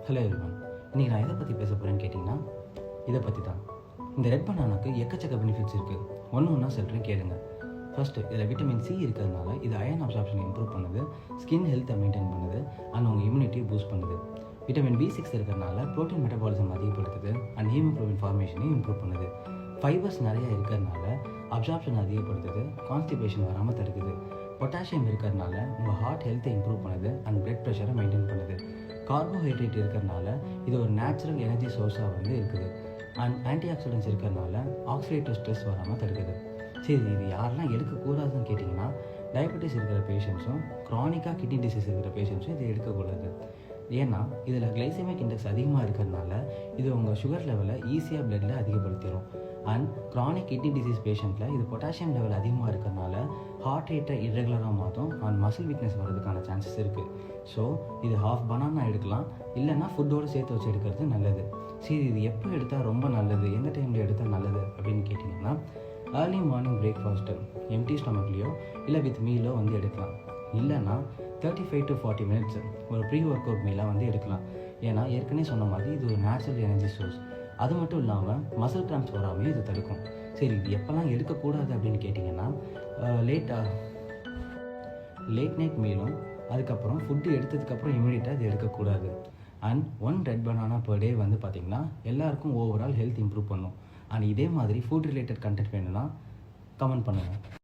Hello everyone. இன்றைக்கி நான் எதை பற்றி பேச போகிறேன்னு கேட்டிங்கன்னா இதை பற்றி தான். இந்த ரெட் பனானாக்கு எக்கச்சக்க பெனிஃபிட்ஸ் இருக்குது. ஒன்று சொல்கிறேன் கேளுங்க. ஃபஸ்ட்டு, இதில் விட்டமின் சி இருக்கிறதுனால இது அயன் அப்சார்ப்ஷன் இம்ப்ரூவ் பண்ணுது, ஸ்கின் ஹெல்த்தை மெயின்டைன் பண்ணுது அண்ட் உங்கள் இம்யூனிட்டியை பூஸ்ட் பண்ணுது. விட்டமின் B6 இருக்கிறதுனால ப்ரோட்டீன் மெட்டபாலிசம் அதிகப்படுத்துது அண்ட் ஹீமோக்ளோபின் ஃபார்மேஷனையும் இம்ப்ரூவ் பண்ணுது. ஃபைபர்ஸ் நிறையா இருக்கிறதுனால அப்சார்ப்ஷன் அதிகப்படுத்துது, கான்ஸ்டிபேஷன் வராமல் தடுக்குது. பொட்டாசியம் இருக்கிறதுனால உங்கள் ஹார்ட் ஹெல்த்தை இம்ப்ரூவ் பண்ணுது அண்ட் பிளட் ப்ரெஷரை மெயின்டைன் பண்ணுது. கார்போஹைட்ரேட் இருக்கிறதுனால இது ஒரு நேச்சுரல் எனர்ஜி சோர்ஸாக இருக்குது அண்ட் ஆன்டி ஆக்சிடென்ட்ஸ் இருக்கிறதுனால ஆக்சிடேட்டிவ் ஸ்ட்ரெஸ் வராமல் தடுக்குது. சரி, இது யாரெல்லாம் எடுக்கக்கூடாதுன்னு கேட்டிங்கன்னா டயபெட்டிஸ் இருக்கிற பேஷண்ட்ஸும் க்ரானிக்காக கிட்னி டிசீஸ் இருக்கிற பேஷண்ட்ஸும் இதை எடுக்கக்கூடாது. ஏன்னா இதில் கிளைசெமிக் இண்டெக்ஸ் அதிகமாக இருக்கிறதுனால இது உங்கள் சுகர் லெவலை ஈஸியாக பிளட்டில் அதிகப்படுத்திடும். அண்ட் க்ரானிக் கிட்னி டிசீஸ் பேஷண்ட்டில் இது பொட்டாசியம் லெவல் அதிகமாக இருக்கிறதுனால ஹார்ட் ரேட்டை இரெகுலராக மாற்றும் அண்ட் மசில் வீக்னஸ் வர்றதுக்கான சான்சஸ் இருக்குது. ஸோ இது ஹாஃப் பனானா எடுக்கலாம், இல்லைன்னா ஃபுட்டோடு சேர்த்து வச்சு எடுக்கிறது நல்லது. சரி, இது எப்போ எடுத்தால் ரொம்ப நல்லது, எந்த டைமில் எடுத்தால் நல்லது அப்படின்னு கேட்டிங்கன்னா ஏர்லி மார்னிங் பிரேக்ஃபாஸ்ட்டு எம்டி ஸ்டொமக்லேயோ இல்லை வித் மீலோ எடுக்கலாம். இல்லைன்னா 35 to 40 minutes ஒரு ப்ரீ ஒர்க் அவுட் மீலாக எடுக்கலாம். ஏன்னா ஏற்கனவே சொன்ன மாதிரி இது ஒரு நேச்சுரல் எனர்ஜி சோர்ஸ். அது மட்டும் இல்லாமல் மசில் கிராம்ஸ் வராமல் இது தடுக்கும். சரி, இது எப்போல்லாம் எடுக்கக்கூடாது அப்படின்னு கேட்டிங்கன்னா லேட் நைட் மீலும் அதுக்கப்புறம் ஃபுட்டு எடுத்ததுக்கப்புறம் இமீடியட்டாக இது எடுக்கக்கூடாது. And 1 red banana per day பார்த்திங்கன்னா எல்லாருக்கும் ஓவரால் ஹெல்த் இம்ப்ரூவ் பண்ணும். அண்ட் இதே மாதிரி ஃபுட் ரிலேட்டட் கண்டென்ட் வேணும்னா கமெண்ட் பண்ணுங்கள்.